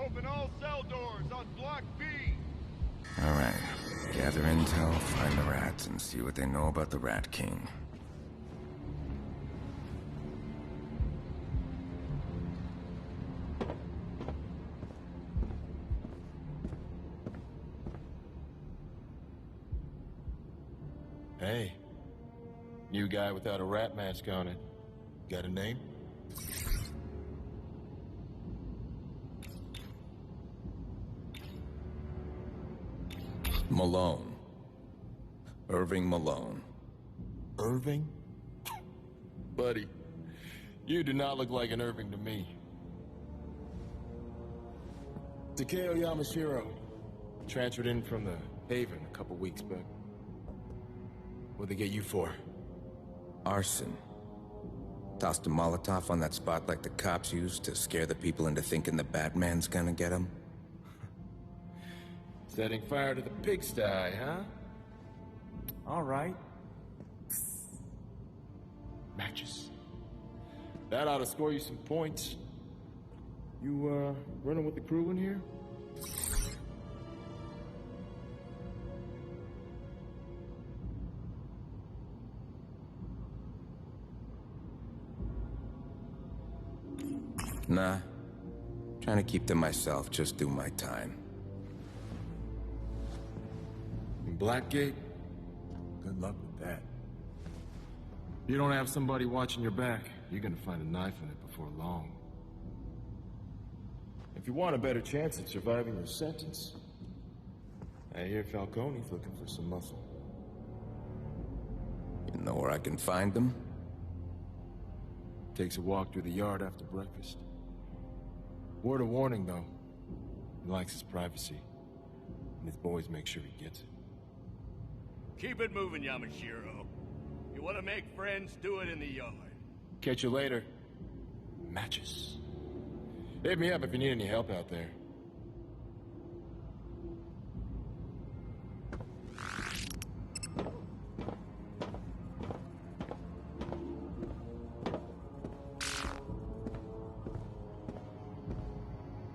Open all cell doors on Block B. Alright. Gather intel, find the rats, and see what they know about the Rat King. Hey. New guy without a rat mask on it. Got a name? Malone. Irving Malone. Irving? Buddy, you do not look like an Irving to me. Takeo Yamashiro. Transferred in from the Haven a couple weeks back. What'd they get you for? Arson. Tossed a Molotov on that spot like the cops used to scare the people into thinking the Batman's gonna get them. Setting fire to the pigsty, huh? All right. Matches. That ought to score you some points. You, running with the crew in here? Nah. Trying to keep to myself, just do my time. In Blackgate? Good luck with that. You don't have somebody watching your back, you're gonna find a knife in it before long. If you want a better chance at surviving your sentence, I hear Falcone's looking for some muscle. You know where I can find them? Takes a walk through the yard after breakfast. Word of warning, though. He likes his privacy. And his boys make sure he gets it. Keep it moving, Yamashiro. You want to make friends, do it in the yard. Catch you later. Matches. Hit me up if you need any help out there.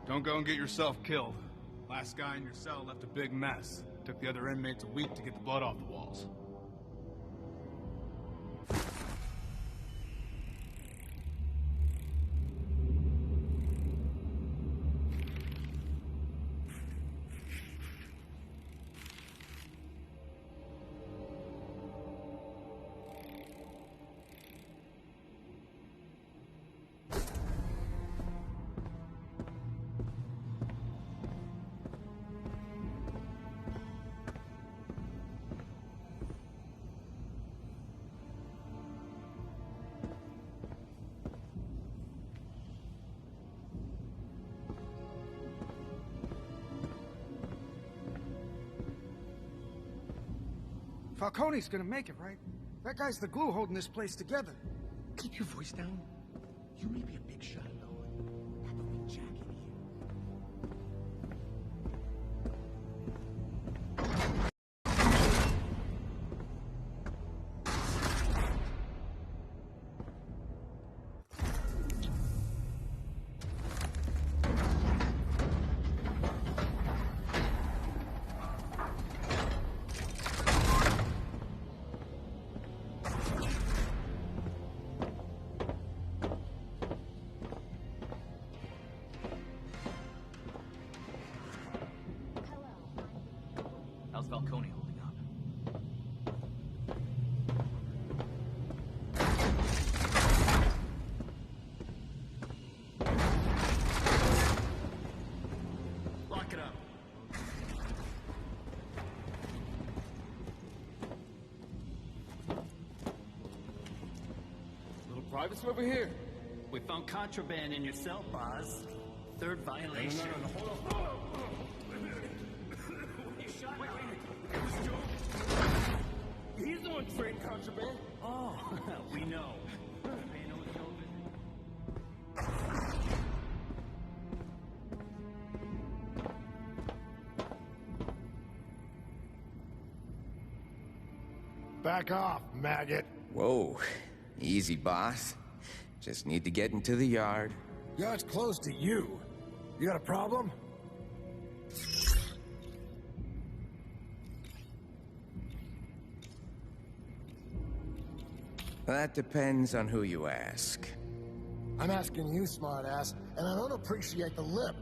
Don't go and get yourself killed. Last guy in your cell left a big mess. Took the other inmates a week to get the blood off the walls. Falcone's gonna make it, right? That guy's the glue holding this place together. Keep your voice down. You may be a big shot alone. Have a big jacket How's Falcone holding up? Lock it up. Little privacy over here. We found contraband in your cell, boss. Third violation. No, hold on. He's the one trading contraband. Oh, we know. Back off, maggot. Whoa. Easy, boss. Just need to get into the yard. Yard's close to you. You got a problem? That depends on who you ask. I'm asking you, smartass, and I don't appreciate the lip.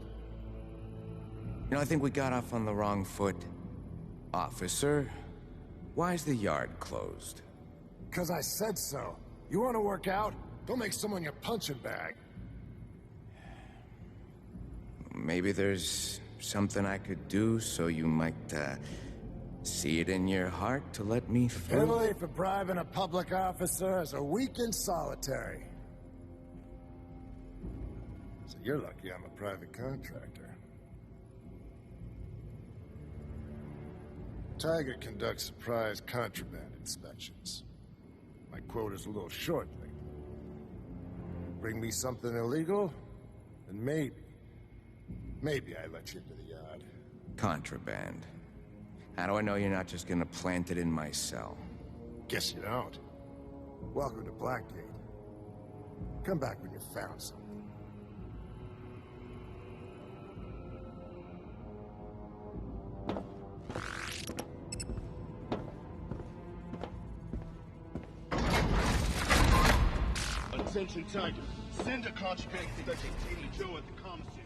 You know, I think we got off on the wrong foot. Officer, why's the yard closed? 'Cause I said so. You want to work out? Don't make someone your punching bag. Maybe there's something I could do so you might, see it in your heart to let me through? Penalty for bribing a public officer is a week in solitary. So you're lucky I'm a private contractor. Tiger conducts surprise contraband inspections. My quota's a little short lately. Bring me something illegal, and maybe I let you into the yard. Contraband. How do I know you're not just gonna plant it in my cell? Guess you don't. Welcome to Blackgate. Come back when you've found something. Attention, Tiger. Send a contraband inspection to Joe at the commissary.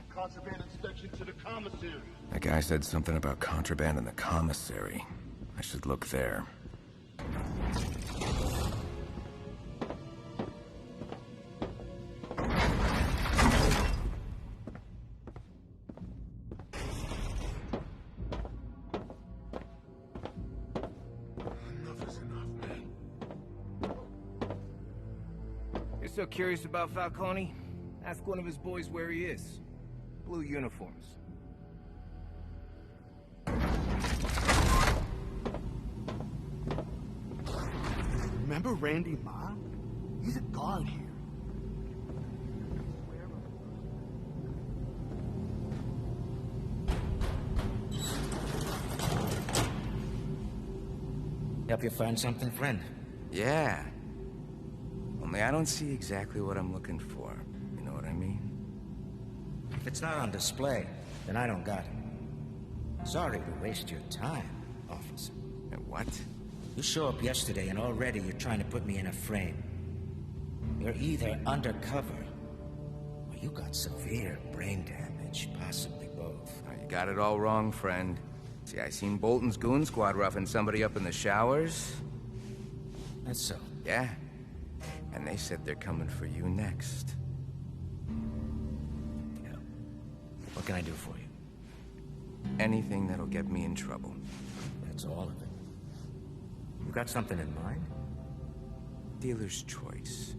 Contraband inspection to the commissary. That guy said something about contraband in the commissary. I should look there. Enough is enough, man. You're so curious about Falcone? Ask one of his boys where he is. Blue uniforms. Remember Randy Ma? He's a guard here. Help you find something, friend? Yeah. Only I don't see exactly what I'm looking for. You know what I mean? If it's not on display, then I don't got it. Sorry to waste your time, officer. What? You show up yesterday and already you're trying to put me in a frame. You're either undercover, or you got severe brain damage, possibly both. You got it all wrong, friend. See, I seen Bolton's goon squad roughing somebody up in the showers. That's so. Yeah. And they said they're coming for you next. Yeah. What can I do for you? Anything that'll get me in trouble. That's all of it. You got something in mind? Dealer's choice.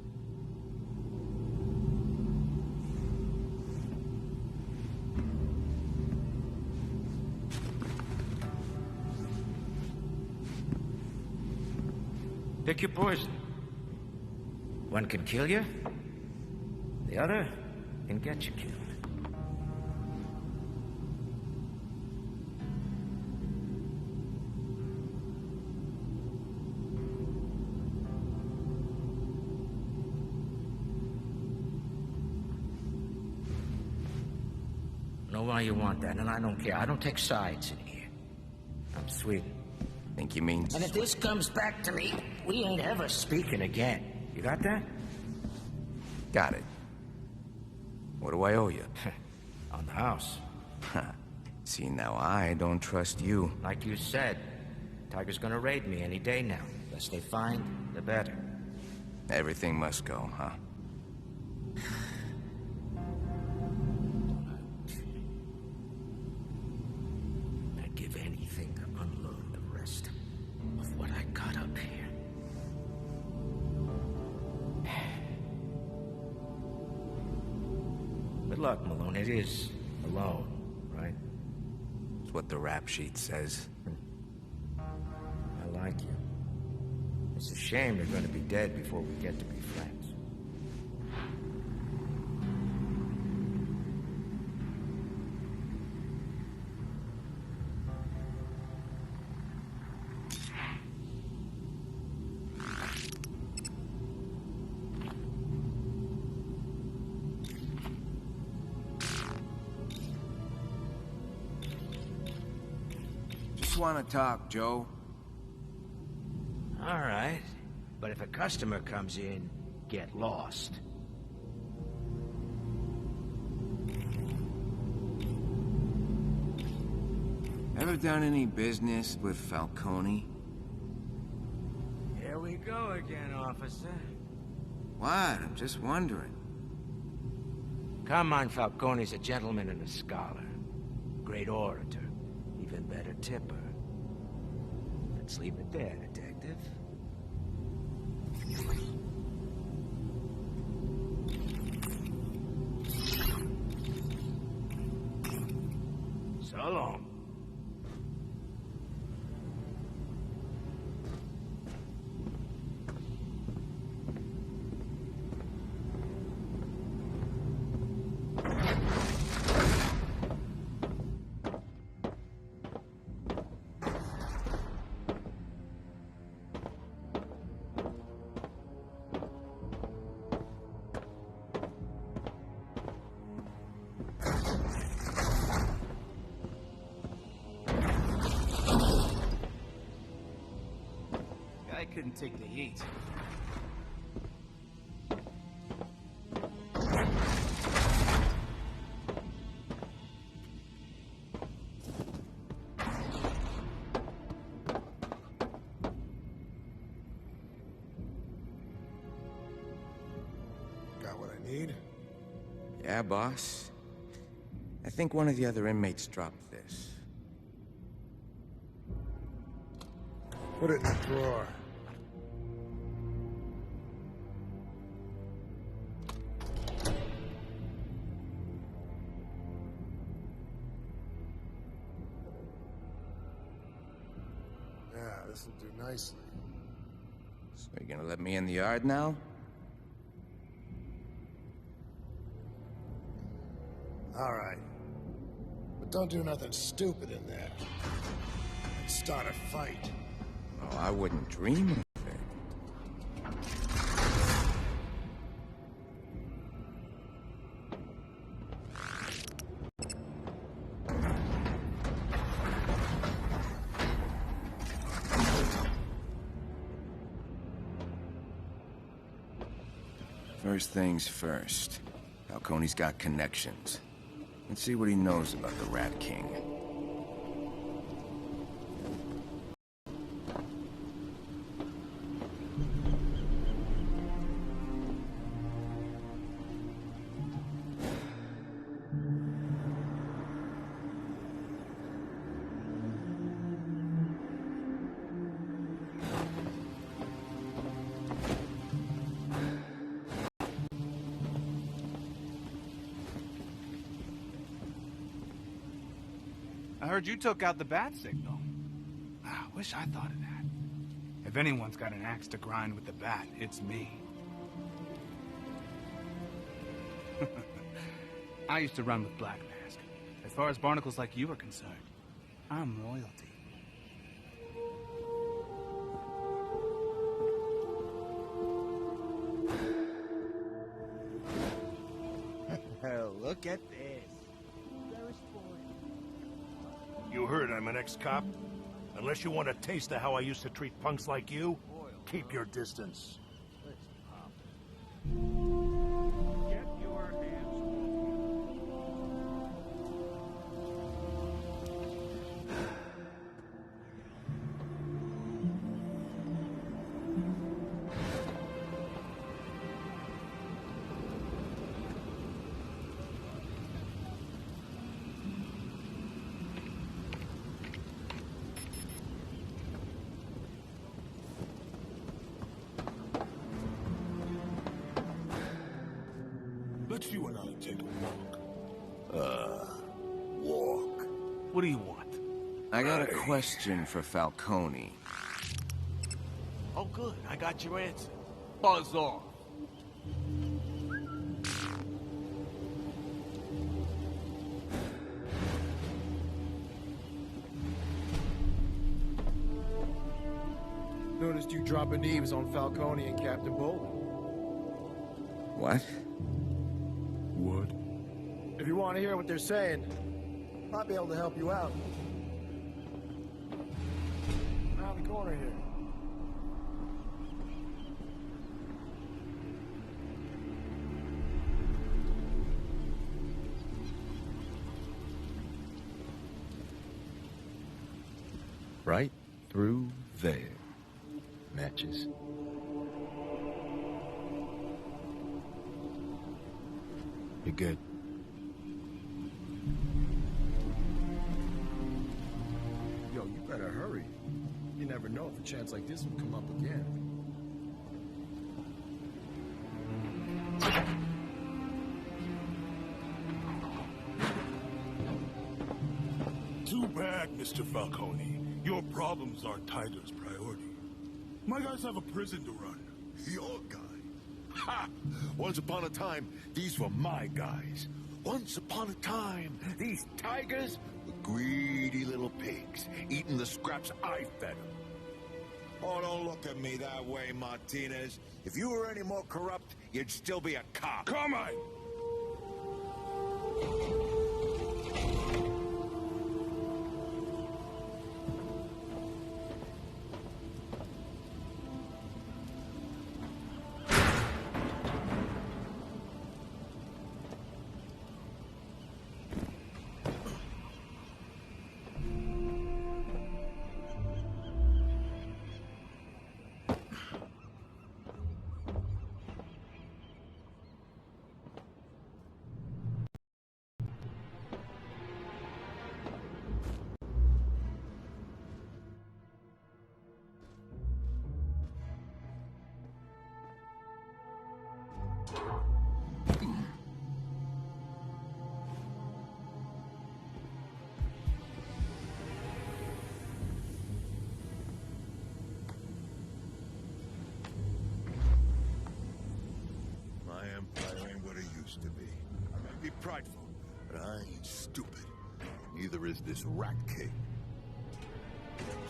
Pick your poison. One can kill you, the other can get you killed. I know why you want that, and I don't care. I don't take sides in here. I'm Sweden. Think you mean... And if this comes back to me, we ain't ever speaking again. You got that? Got it. What do I owe you? On the house. See, now I don't trust you. Like you said, Tiger's gonna raid me any day now. The less they find, the better. Everything must go, huh? I'd give anything to unload the rest of what I got up here. Good luck, Malone. It is Malone, right? It's what the rap sheet says. I like you. It's a shame you're going to be dead before we get to be friends. want to talk, Joe. All right. But if a customer comes in, get lost. Ever done any business with Falcone? Here we go again, officer. What? I'm just wondering. Carmine Falcone's a gentleman and a scholar. Great orator. Even better tipper. Let's leave it there, detective. So long. I couldn't take the heat. Got what I need? Yeah, boss. I think one of the other inmates dropped this. Put it in the drawer. Yeah, this'll do nicely. So you gonna let me in the yard now? All right. But don't do nothing stupid in there. Start a fight. Oh, I wouldn't dream of it. First things first. Falcone's got connections. Let's see what he knows about the Rat King. I heard you took out the bat signal. I wish I thought of that. If anyone's got an axe to grind with the bat, it's me. I used to run with Black Mask. As far as barnacles like you are concerned, I'm royalty. Look at this. You heard I'm an ex-cop? Unless you want a taste of how I used to treat punks like you, keep your distance. Get your hands Let's you and I take a walk. Walk. What do you want? I got a question for Falcone. Oh, good. I got your answer. Buzz off. Noticed you dropping eaves on Falcone and Captain Bolton. What? What? If you want to hear what they're saying, might be able to help you out. around the corner here. Right through there. Matches. You're good. Yo, you better hurry. You never know if a chance like this will come up again. Too bad, Mr. Falcone. Your problems aren't Tiger's priority. My guys have a prison to run. Your guy? Ha! Once upon a time, these were my guys. Once upon a time, these tigers were greedy little pigs, eating the scraps I fed them. Oh, don't look at me that way, Martinez. If you were any more corrupt, you'd still be a cop. Come on! To be. I may be prideful, but I ain't stupid. Neither is this rat king.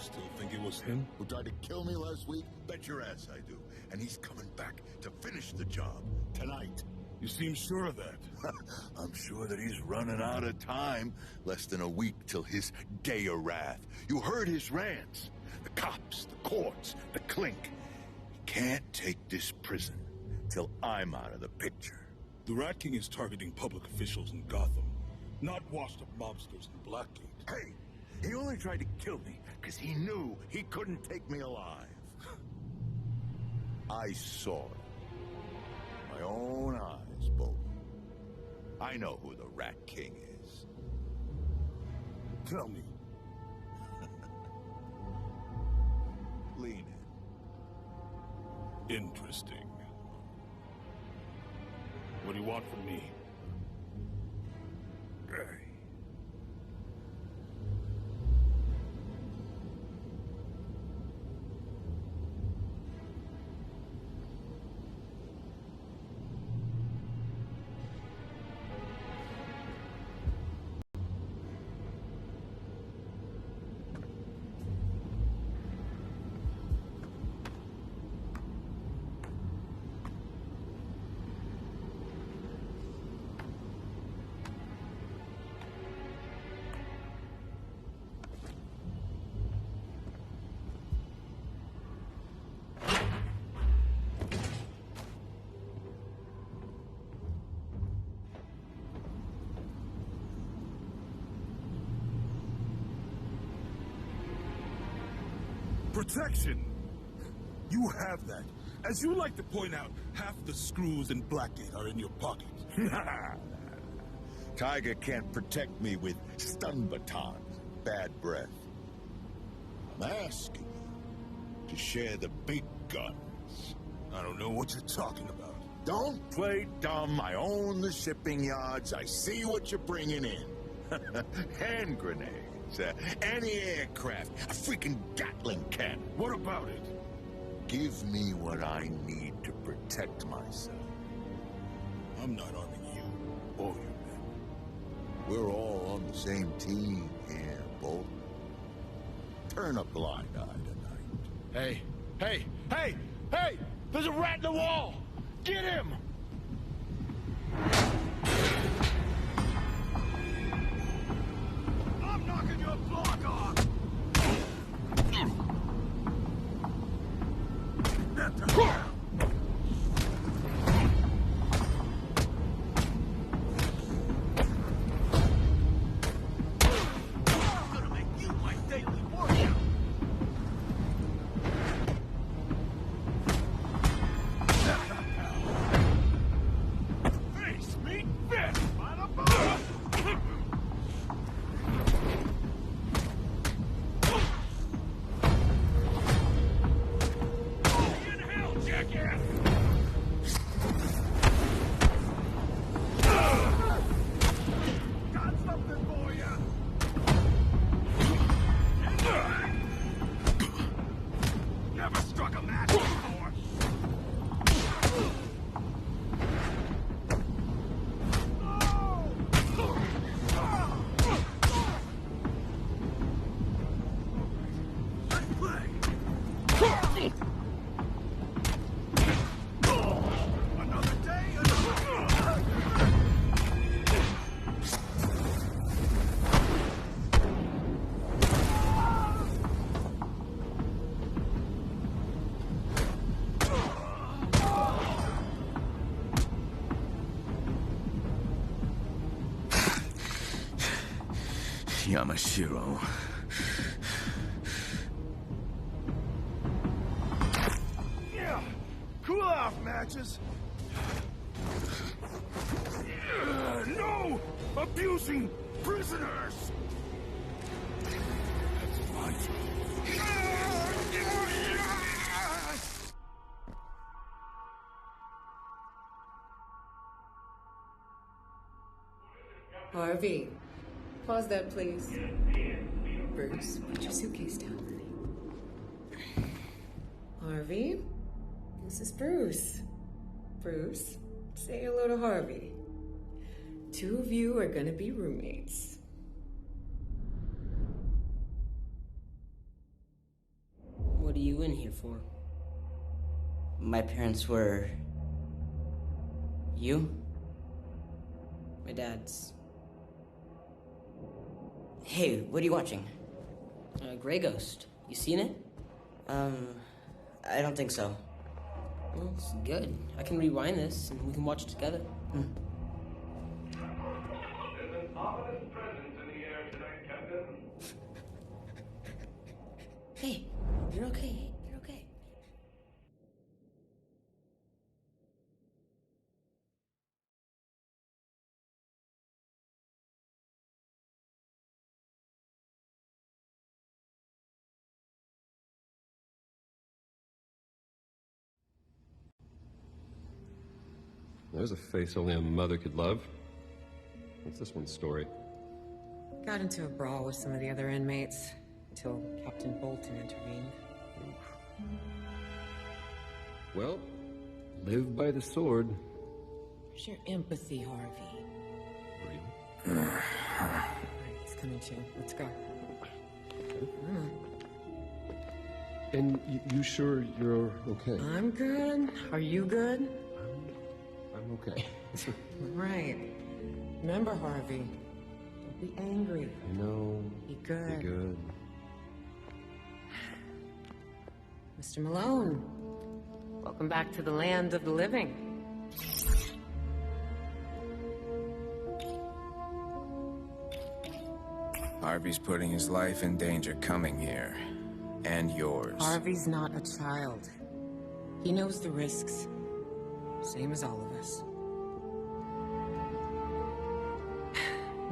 Still think it was him? Who tried to kill me last week? Bet your ass I do. And he's coming back to finish the job tonight. You seem sure of that? I'm sure that he's running out of time. Less than a week till his day of wrath. You heard his rants. The cops, the courts, the clink. He can't take this prison till I'm out of the picture. The Rat King is targeting public officials in Gotham, not washed-up mobsters in Blackgate. Hey, he only tried to kill me because he knew he couldn't take me alive. I saw it. My own eyes, Bolton. I know who the Rat King is. Tell me. Lean in. Interesting. What do you want from me? Protection! You have that. As you like to point out, half the screws in Blackgate are in your pocket. Tiger can't protect me with stun batons, bad breath. I'm asking you to share the big guns. I don't know what you're talking about. Don't play dumb. I own the shipping yards. I see what you're bringing in. Hand grenades, any aircraft, a freaking Gatling cannon. What about it? Give me what I need to protect myself. I'm not arming you or your men. We're all on the same team here, Bolton. Turn a blind eye tonight. Hey, hey, hey, hey! There's a rat in the wall! Get him! I'm knocking your block off! Yamashiro. Yeah! Cool off, Matches! No! Abusing prisoners! That's my Harvey, pause that, please. Bruce, put your suitcase down for me. Harvey, this is Bruce. Bruce, say hello to Harvey. Two of you are gonna be roommates. What are you in here for? My parents were... You? My dad's... Hey, what are you watching? Grey Ghost. You seen it? I don't think so. Well, it's good. I can rewind this, and we can watch it together. There's an ominous presence in the air tonight, Captain. Hey, you're okay. Hey, you're okay. There's a face only a mother could love. What's this one's story? Got into a brawl with some of the other inmates until Captain Bolton intervened. Well, live by the sword. Where's your empathy, Harvey? Real. Alright, he's coming too. Let's go. And you sure you're okay? I'm good. Are you good? I'm okay. Right. Remember, Harvey, don't be angry. I know. Be good. Be good. Mr. Malone, welcome back to the land of the living. Harvey's putting his life in danger coming here. And yours. Harvey's not a child. He knows the risks. Same as all of us.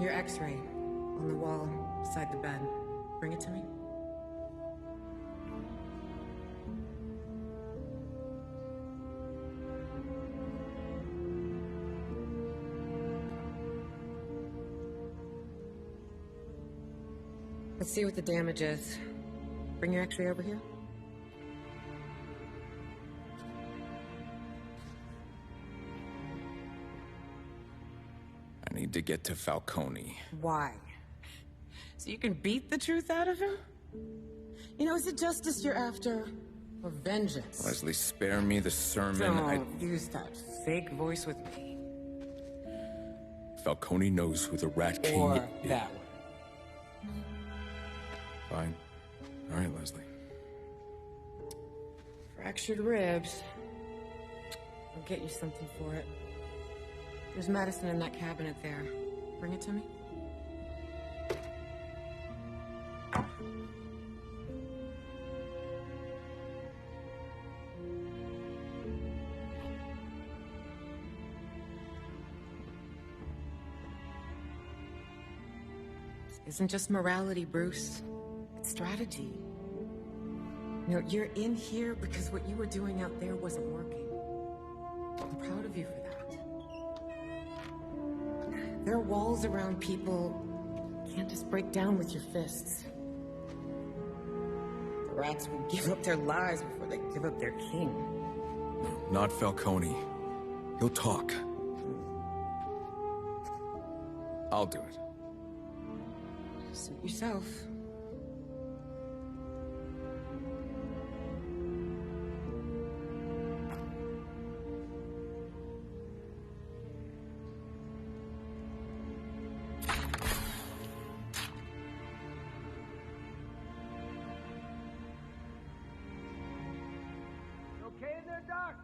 Your x-ray on the wall beside the bed. Bring it to me. Let's see what the damage is. Bring your x-ray over here. I need to get to Falcone. Why? So you can beat the truth out of him? You know, is it justice you're after? Or vengeance? Leslie, spare me the sermon. Don't use that fake voice with me. Falcone knows who the Rat King Or is. that one. Fine. All right, Leslie. Fractured ribs. I'll get you something for it. There's medicine in that cabinet there. Bring it to me. This isn't just morality, Bruce. It's strategy. You know, you're in here because what you were doing out there wasn't working. I'm proud of you for that. There are walls around people you can't just break down with your fists. The rats will give up their lives before they give up their king. Not Falcone. He'll talk. I'll do it. Suit yourself. Okay in there, Doc?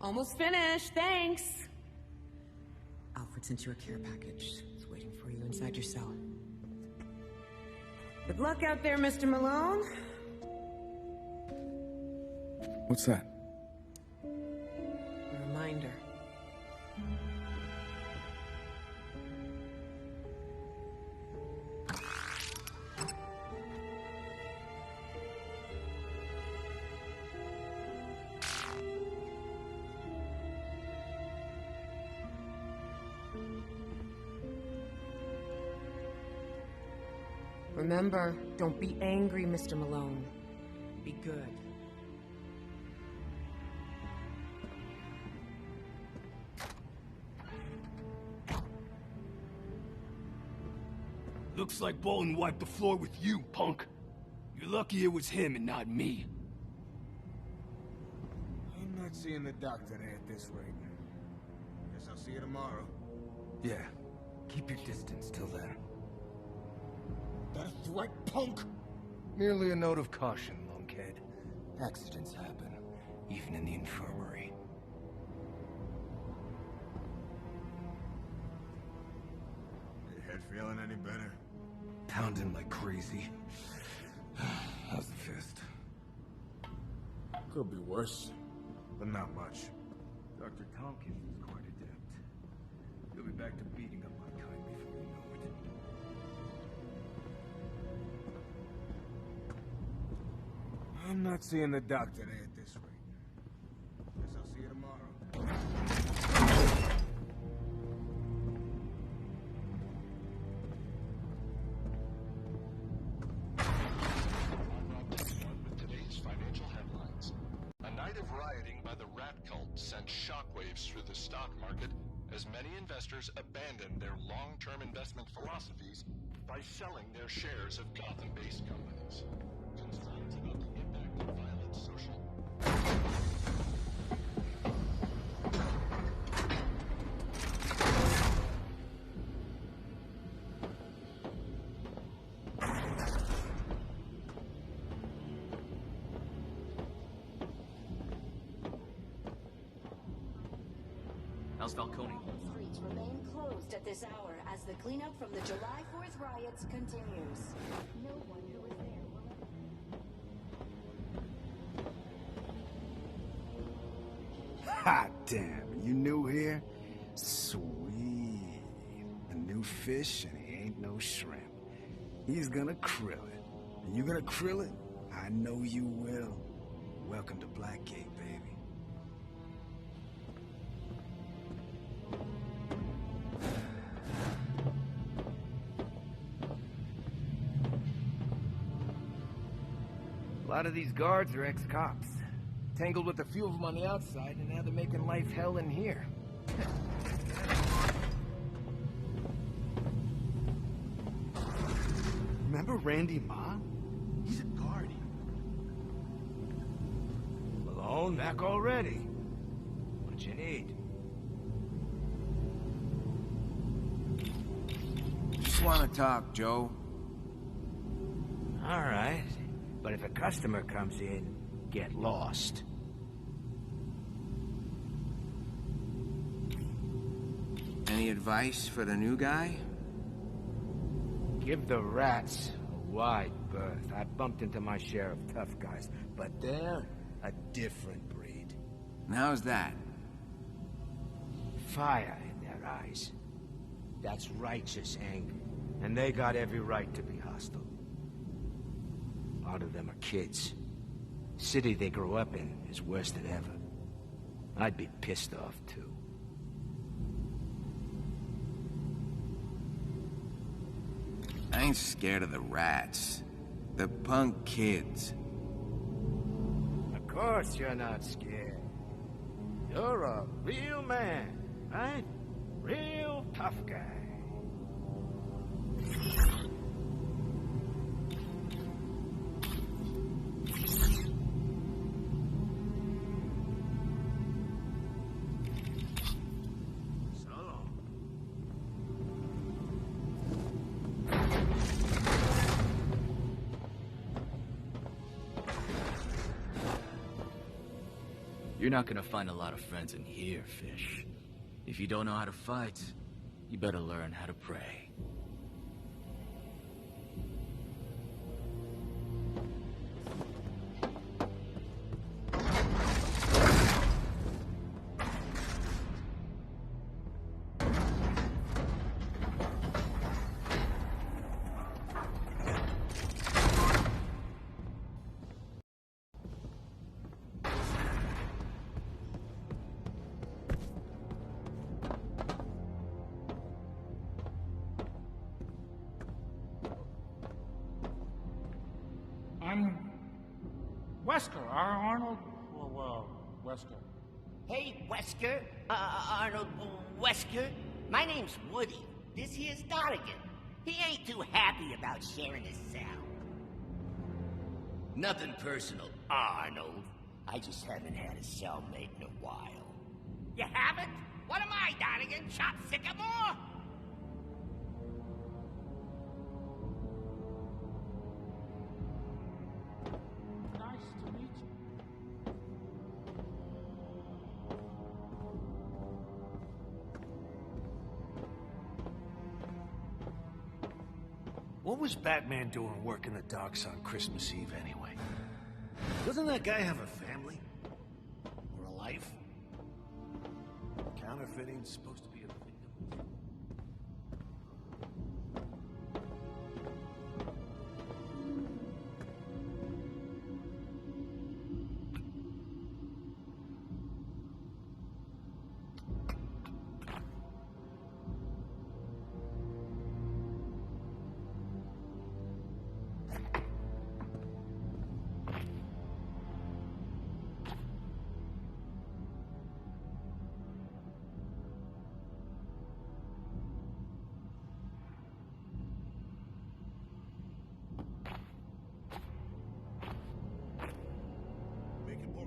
Almost finished, thanks. Alfred sent you a care package. It's waiting for you inside your cell. Good luck out there, Mr. Malone. What's that? A reminder. Remember, don't be angry, Mr. Malone. Be good. Looks like Bolton wiped the floor with you, punk. You're lucky it was him and not me. I'm not seeing the doc today at this rate. Guess I'll see you tomorrow. Yeah. Keep your distance till then. That a threat, punk? Merely a note of caution, lunkhead. Accidents happen, even in the infirmary. Your head feeling any better? Pounding like crazy. How's the fist? Could be worse, but not much. Dr. Tompkins is quite adept. He'll be back to beating up my kind before you know it. I'm not seeing the doc today at this rate. Guess I'll see you tomorrow. With today's financial headlines. A night of rioting by the rat cult sent shockwaves through the stock market as many investors abandoned their long-term investment philosophies by selling their shares of Gotham-based companies. Concerns about the impact of violent social... How's Falcone? Streets remain closed at this hour as the cleanup from the July 4th riots continues. No one who was there will... Hot damn, you new here? Sweet. A new fish and he ain't no shrimp. He's gonna krill it. And you gonna krill it? I know you will. Welcome to Blackgate, baby. A lot of these guards are ex-cops. Tangled with a few of them on the outside, and now they're making life hell in here. Remember Randy Ma? He's a guard. Malone, back already. What you need? Just want to talk, Joe. All right. But if a customer comes in, get lost. Any advice for the new guy? Give the rats a wide berth. I bumped into my share of tough guys, but they're a different breed. And how's that? Fire in their eyes. That's righteous anger. And they got every right to be hostile. A lot of them are kids. The city they grew up in is worse than ever. I'd be pissed off, too. I ain't scared of the rats. The punk kids. Of course you're not scared. You're a real man, right? Real tough guy. You're not gonna find a lot of friends in here, Fish. If you don't know how to fight, you better learn how to pray. Wesker, Arnold, Wesker. Hey, Wesker. Arnold Wesker. My name's Woody. This here's Donegan. He ain't too happy about sharing his cell. Nothing personal, Arnold. I just haven't had a cellmate in a while. You haven't? What am I, Donegan? Chop Sycamore? Nice to meet you. What was Batman doing working the docks on Christmas Eve anyway? Doesn't that guy have a family? Or a life? Counterfeiting's supposed to be a victim.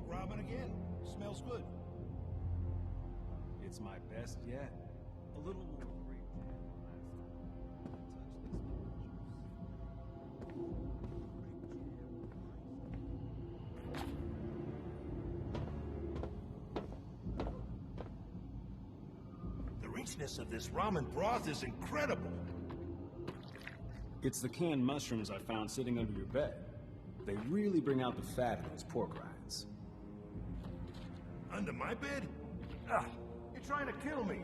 Robin again. Smells good. It's my best yet. A little more grape jam than last time. The richness of this ramen broth is incredible. It's the canned mushrooms I found sitting under your bed. They really bring out the fat in those pork rinds. Under my bed? Ah, you're trying to kill me.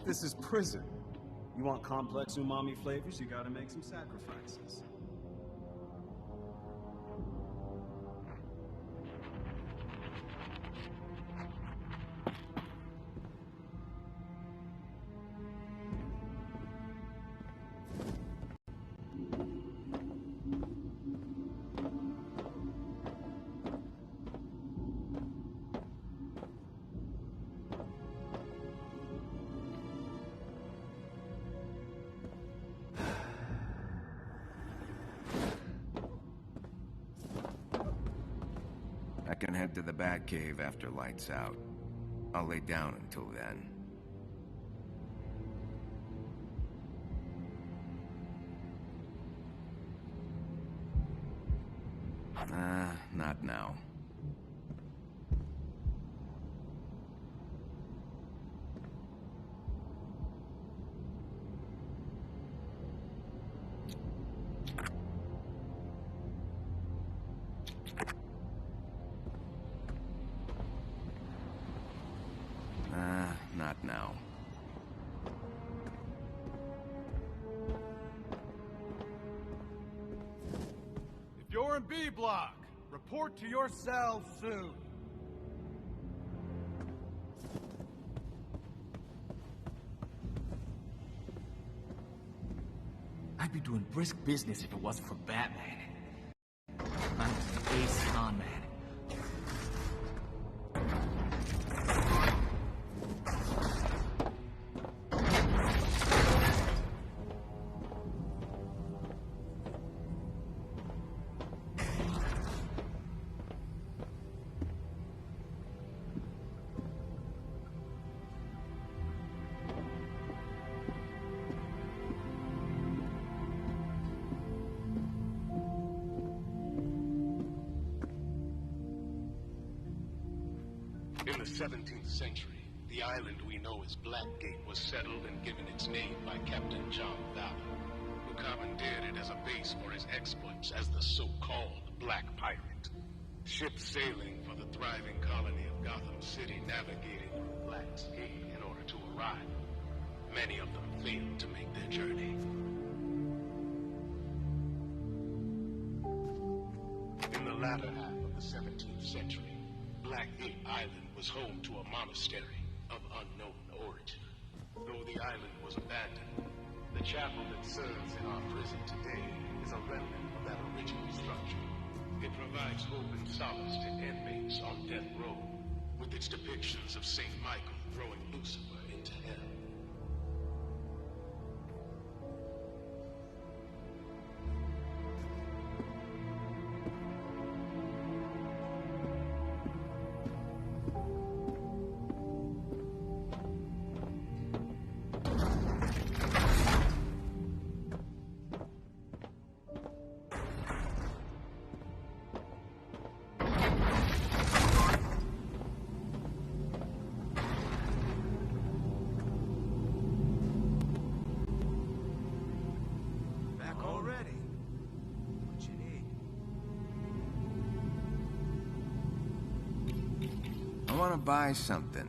This is prison. You want complex umami flavors, you gotta make some sacrifices. I can head to the Batcave after lights out. I'll lay down until then. Not now. Not now. If you're in B block, report to your cell soon. I'd be doing brisk business if it wasn't for Batman. I'm an ace con man. In the 17th century, the island we know as Blackgate was settled and given its name by Captain John Valor, who commandeered it as a base for his exploits as the so-called Black Pirate. Ships sailing for the thriving colony of Gotham City navigated through Black's Gate in order to arrive. Many of them failed to make their journey. In the latter half of the 17th century, Blackgate Island was home to a monastery of unknown origin. Though the island was abandoned, the chapel that serves in our prison today is a remnant of that original structure. It provides hope and solace to inmates on death row, with its depictions of Saint Michael throwing Lucifer into hell. I want to buy something.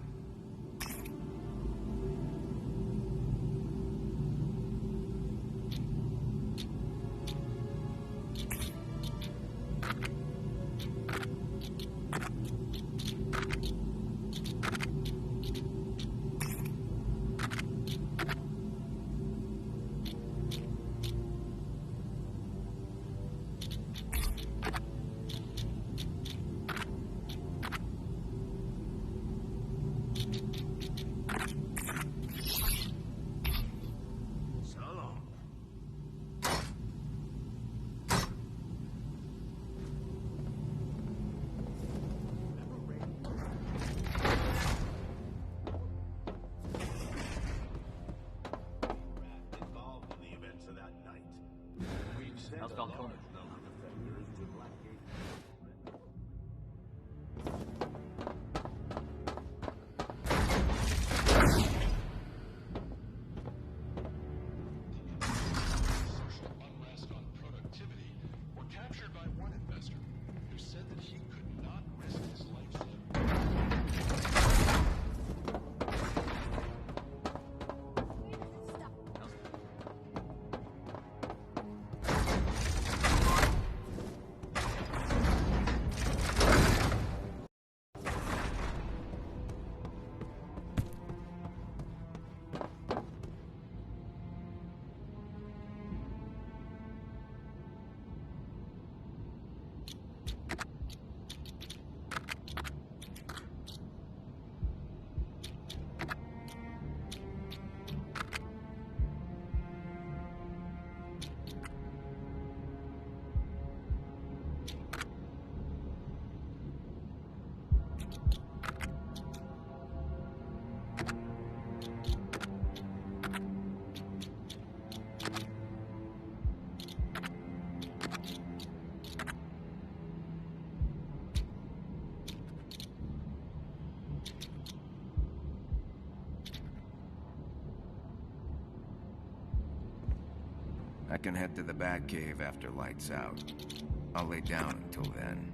How's Falcone? I can head to the Batcave after lights out. I'll lay down until then.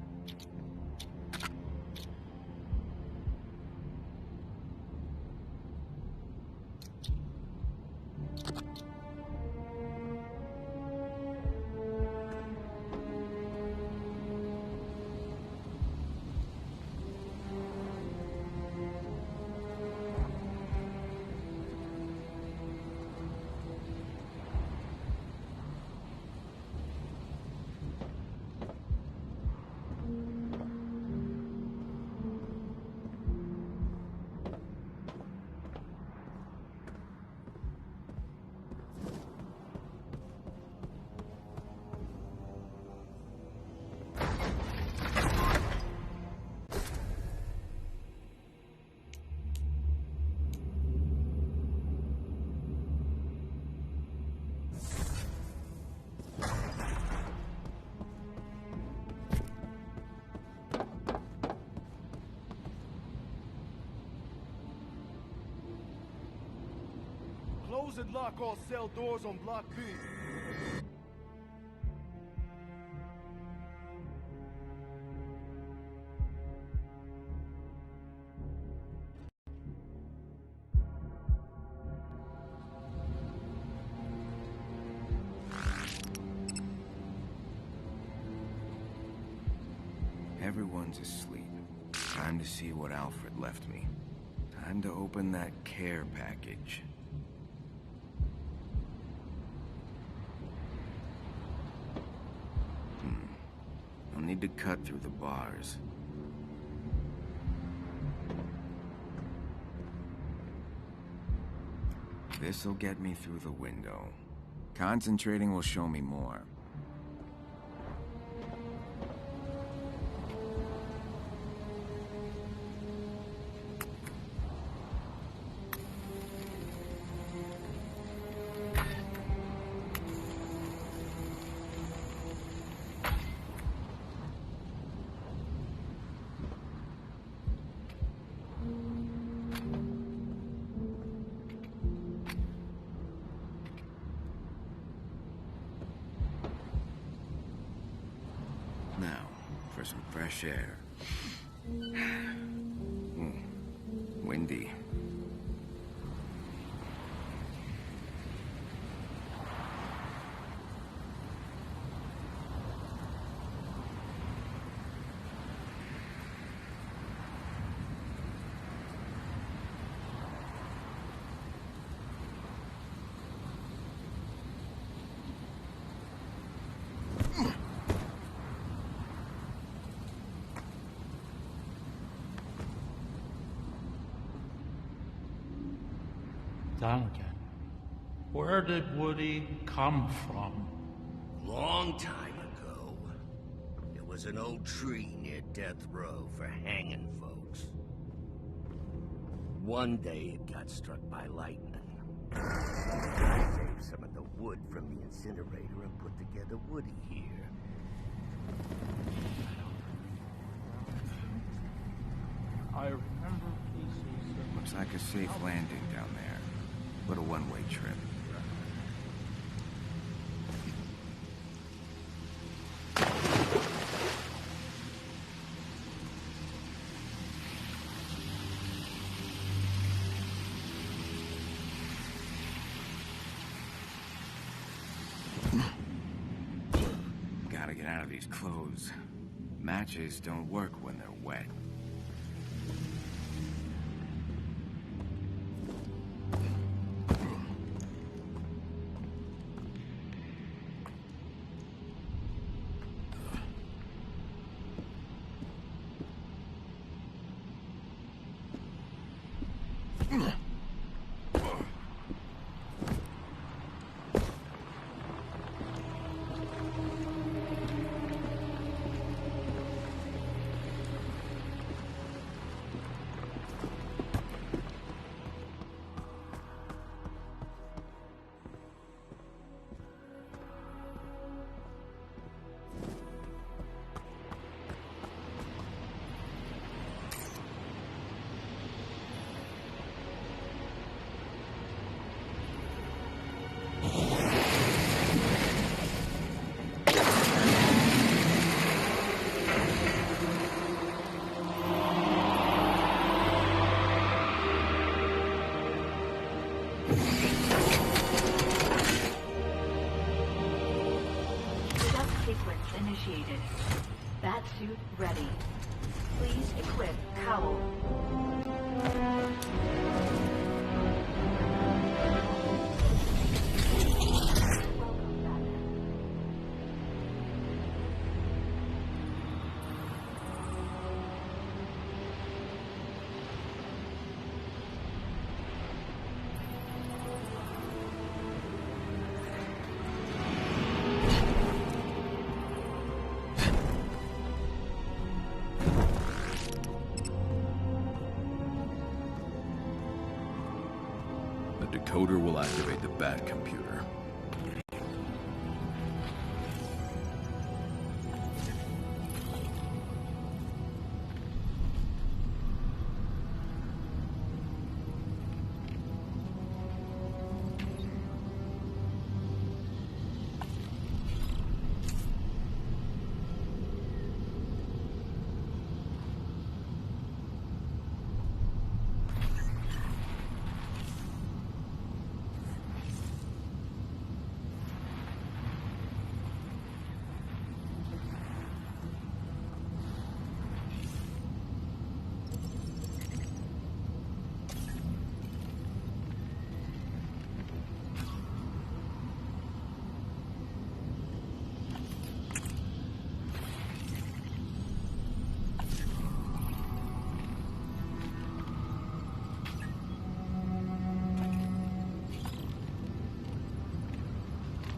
Close and lock all cell doors on Block B. Everyone's asleep. Time to see what Alfred left me. Time to open that care package. I'll need need to cut through the bars. This'll get me through the window. Concentrating will show me more. Now, for some fresh air. Windy. Down again. Where did Woody come from? Long time ago, there was an old tree near Death Row for hanging folks. One day it got struck by lightning. I saved some of the wood from the incinerator and put together Woody here. I remember pieces of... Looks like a safe landing down there. But a one-way trip. Gotta get out of these clothes. Matches don't work when they're wet. Initiated. Batsuit ready. Please equip cowl. Decoder will activate the Bat computer.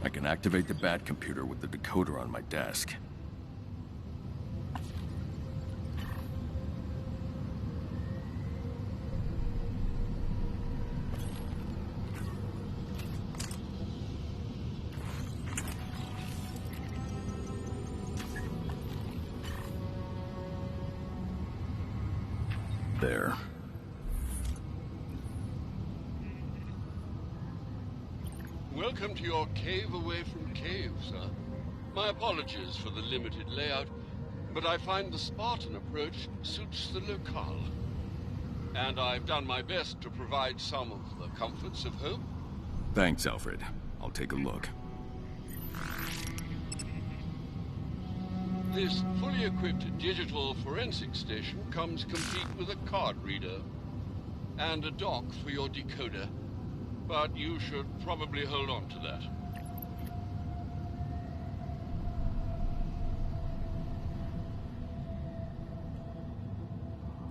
I can activate the Bat computer with the decoder on my desk. There. Welcome to your cave away from cave, sir. My apologies for the limited layout, but I find the Spartan approach suits the locale. And I've done my best to provide some of the comforts of home. Thanks, Alfred. I'll take a look. This fully equipped digital forensic station comes complete with a card reader and a dock for your decoder. But you should probably hold on to that.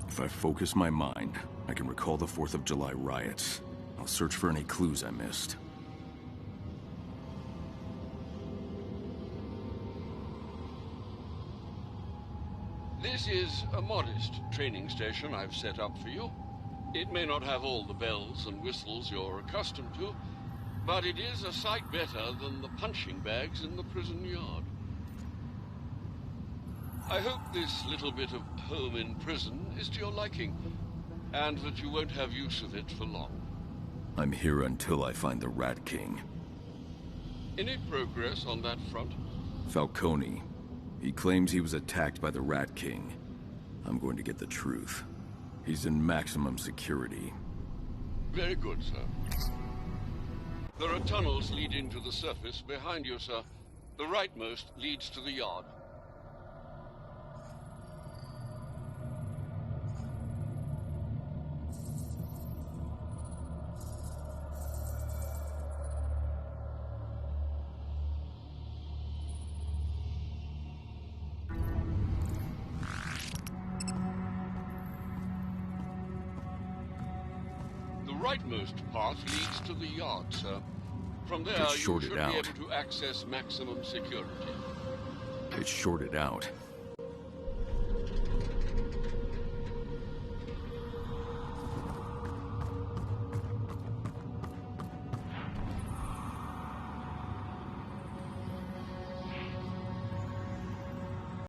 If I focus my mind, I can recall the 4th of July riots. I'll search for any clues I missed. This is a modest training station I've set up for you. It may not have all the bells and whistles you're accustomed to, but it is a sight better than the punching bags in the prison yard. I hope this little bit of home in prison is to your liking, and that you won't have use of it for long. I'm here until I find the Rat King. Any progress on that front? Falcone. He claims he was attacked by the Rat King. I'm going to get the truth. He's in maximum security. Very good, sir. There are tunnels leading to the surface behind you, sir. The rightmost leads to the yard. Rightmost path leads to the yard, sir. From there, you should be able to access maximum security. It's shorted out.